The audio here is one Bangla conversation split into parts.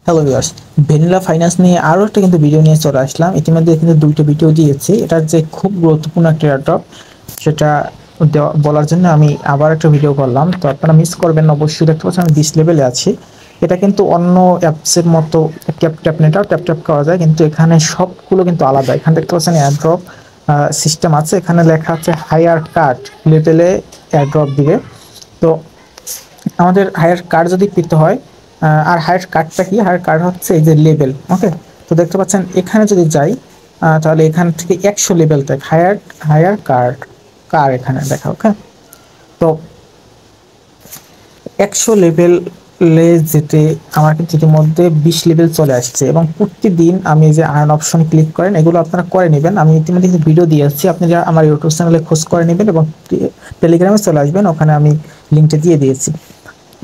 হ্যালো ভিউয়ার্স, ভ্যানিলা ফাইন্যান্স নিয়ে আরও একটা কিন্তু ভিডিও নিয়ে চলে আসলাম। ইতিমধ্যে কিন্তু দুইটা ভিডিও দিয়েছি। এটার যে খুব গুরুত্বপূর্ণ একটা এয়ারড্রপ সেটা বলার জন্য আমি আবার একটা ভিডিও করলাম। তো আপনারা মিস করবেন না, অবশ্যই দেখতে পাচ্ছেন আমি 20 লেভেলে আছি। এটা কিন্তু অন্য অ্যাপসের মতো ট্যাপ ট্যাপ নেটাও ট্যাপ ট্যাপ করা যায়, কিন্তু এখানে সবগুলো কিন্তু আলাদা। এখানে দেখতে পাচ্ছেন এয়ারড্রপ সিস্টেম আছে, এখানে লেখা আছে হায়ার কার্ড লেভেলে এয়ারড্রপ দিবে। তো আমাদের হায়ার কার্ড যদি পেতে হয়, আর হায়ার কার্ডটা কি, হায়ার কার্ড হচ্ছে এই যে লেভেল। ওকে, তো দেখতে পাচ্ছেন এখানে যদি যাই তাহলে এখান থেকে 100 লেভেল থেকে হায়ার হায়ার কার্ড কার এখানে দেখা। ওকে, তো 100 লেভেলে যেতে আমার কিন্তু ইতিমধ্যে 20 লেভেল চলে আসছে, এবং প্রতিদিন আমি যে আর্ন অপশন ক্লিক করেন এগুলো আপনারা করে নেবেন। আমি ইতিমধ্যে কিন্তু ভিডিও দিয়ে আসছি, আপনি যা আমার ইউটিউব চ্যানেলে খোঁজ করে নেবেন এবং টেলিগ্রামে চলে আসবেন, ওখানে আমি লিঙ্কটা দিয়ে দিয়েছি।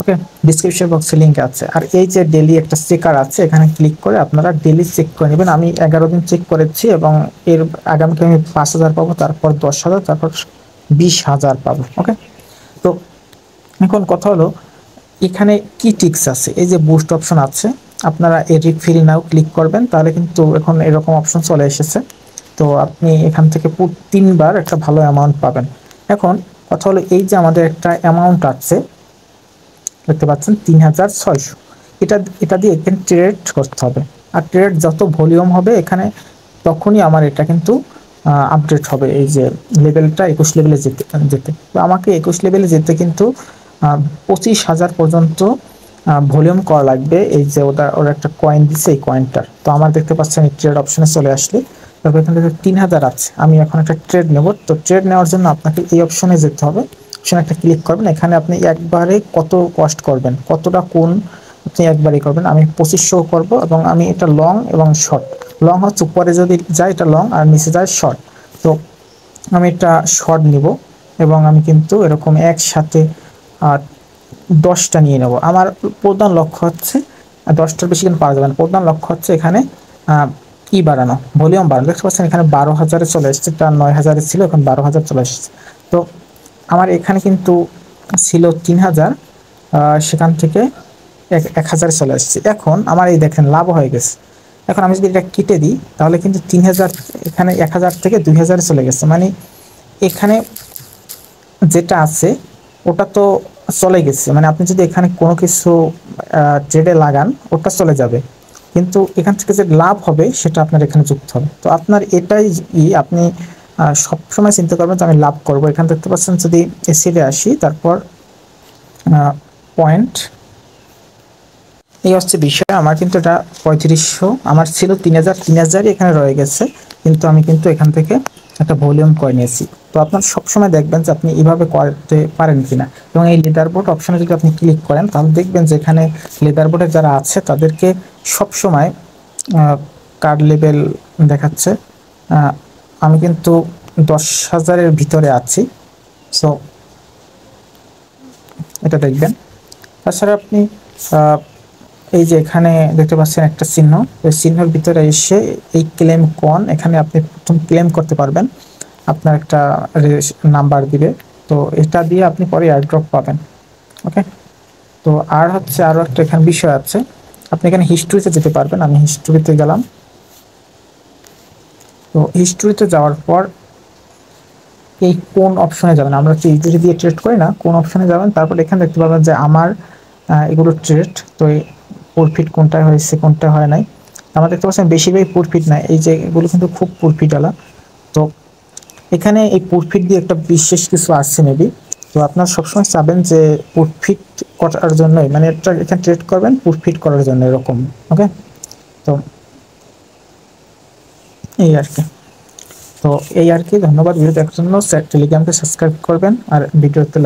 ওকে, ডিসক্রিপশন বক্সে লিঙ্ক আছে। আর এই যে ডেলি একটা চেকার আছে, এখানে ক্লিক করে আপনারা ডেলি চেক করে নেবেন। আমি 11 দিন চেক করেছি এবং এর আগামীতে আমি 5,000 পাবো, তারপর 10,000, তারপর 20,000 পাবো। ওকে, তো এখন কথা হলো এখানে কি টিক্স আছে। এই যে বুস্ট অপশন আছে, আপনারা এই রিফিল নাও ক্লিক করবেন, তাহলে কিন্তু এখন এরকম অপশন চলে এসেছে। তো আপনি এখান থেকে 3বার একটা ভালো অ্যামাউন্ট পাবেন। এখন কথা হলো এই যে আমাদের একটা অ্যামাউন্ট আছে, দেখতে পাচ্ছেন 3,600। এটা এটা দিয়ে এখানে ট্রেড করতে হবে, আর ট্রেড যত ভলিউম হবে এখানে তখনই আমার এটা কিন্তু আপডেট হবে। এই যে লেভেলটা 21 লেভেলে যেতে যেতে তো আমাকে 21 লেভেলে যেতে কিন্তু 25,000 পর্যন্ত ভলিউম করা লাগবে। এই যে ওরা একটা কয়েন দিচ্ছে, এই কয়েনটার তো আমার দেখতে পাচ্ছেন এই ট্রেড অপশনে চলে আসলে, তারপর এখান থেকে 3,000 আছে। আমি এখন একটা ট্রেড নেব, তো ট্রেড নেওয়ার জন্য আপনাকে এই অপশনে যেতে হবে। অপশনে একটা ক্লিক করবেন, এখানে আপনি একবারে কত কস্ট করবেন, কতটা কোন আপনি একবারই করবেন। আমি 2500 করব, এবং আমি এটা লং এবং শর্ট। লং হচ্ছে উপরে যদি যায় এটা লং, আর নিচে যায় শর্ট। তো আমি এটা শর্ট নিব, এবং আমি কিন্তু এরকম একসাথে 10টা নিয়ে নেব। আমার প্রধান লক্ষ্য হচ্ছে 10টার বেশি কিন্তু পাওয়া যাবে না। প্রধান লক্ষ্য হচ্ছে এখানে কি বাড়ানো, ভলিউম বাড়ানো। দেখতে পাচ্ছেন এখানে 12,000-এ চলে এসেছে, তার 9,000-এ ছিল, এখন 12,000 চলে এসেছে। তো আমার এখানে কিন্তু ছিল 3,000, সেখান থেকে 1,000-এ চলে আসছে। এখন আমার এই দেখেন লাভ হয়ে গেছে। এখন আমি যদি এটা কেটে দিই তাহলে কিন্তু 3,000 এখানে 1,000 থেকে 2,000-এ চলে গেছে। মানে এখানে যেটা আছে ওটা তো চলে গেছে। মানে আপনি যদি এখানে কোনো কিছু ট্রেডে লাগান ওটা চলে যাবে, কিন্তু এখান থেকে যে লাভ হবে সেটা আপনার এখানে যুক্ত হবে। তো আপনার এটাই আপনি সবসময় চিন্তা করবেন যে আমি লাভ করব। এখানে দেখতে পাচ্ছেন যদি এসিডে আসি, তারপর পয়েন্ট, এই হচ্ছে বিষয়। আমার কিন্তু এটা 3500, আমার ছিল 3,000 এখানে রয়ে গেছে, কিন্তু আমি কিন্তু এখান থেকে একটা ভলিউম করে নিয়েছি। তো আপনার সবসময় দেখবেন যে আপনি এইভাবে করতে পারেন কিনা। এবং এই লিডার বোর্ড অপশনে যদি আপনি ক্লিক করেন তাহলে দেখবেন যে এখানে লিডার বোর্ডে যারা আছে তাদেরকে সবসময় কার্ড লেভেল দেখাচ্ছে। আমি কিন্তু 10,000-এর ভিতরে আছি, সো এটা দেখবেন। তাছাড়া আপনি এই যে এখানে দেখতে পাচ্ছেন একটা চিহ্ন, ওই চিহ্নের ভিতরে এসে এই ক্লেম কোন, এখানে আপনি প্রথম ক্লেম করতে পারবেন। আপনার একটা নাম্বার দিবে, তো এটা দিয়ে আপনি পরে এয়ারড্রপ পাবেন। ওকে, তো আর হচ্ছে আরও একটা এখানে বিষয় আছে, আপনি এখানে হিস্ট্রিতে যেতে পারবেন। আমি হিস্ট্রিতে গেলাম। তো হিস্ট্রিতে যাওয়ার পর এই কোন অপশনে যাবেন, আমরা তো ইউটিউব দিয়ে ট্রেড করি না, কোন অপশনে যাবেন, তারপর এখানে দেখতে পাবেন যে আমার এগুলো ট্রেড। তো এই প্রফিট কোনটায় হয়েছে কোনটা হয় নাই, আমরা দেখতে পাচ্ছেন বেশিরভাগ প্রফিট নাই, এই যে এগুলো কিন্তু খুব প্রফিটওয়ালা। তো এখানে এই প্রফিট দিয়ে একটা বিশেষ কিছু আসছে মেবি। তো আপনারা সবসময় চাবেন যে প্রফিট করার জন্যই, মানে এটা এখানে ট্রেড করবেন প্রফিট করার জন্য এরকম। ওকে, তো এই আর কি। তো এই আর কি, ধন্যবাদ ভিডিও দেখার জন্য। টেলিগ্রামকে সাবস্ক্রাইব করবেন আর ভিডিওতে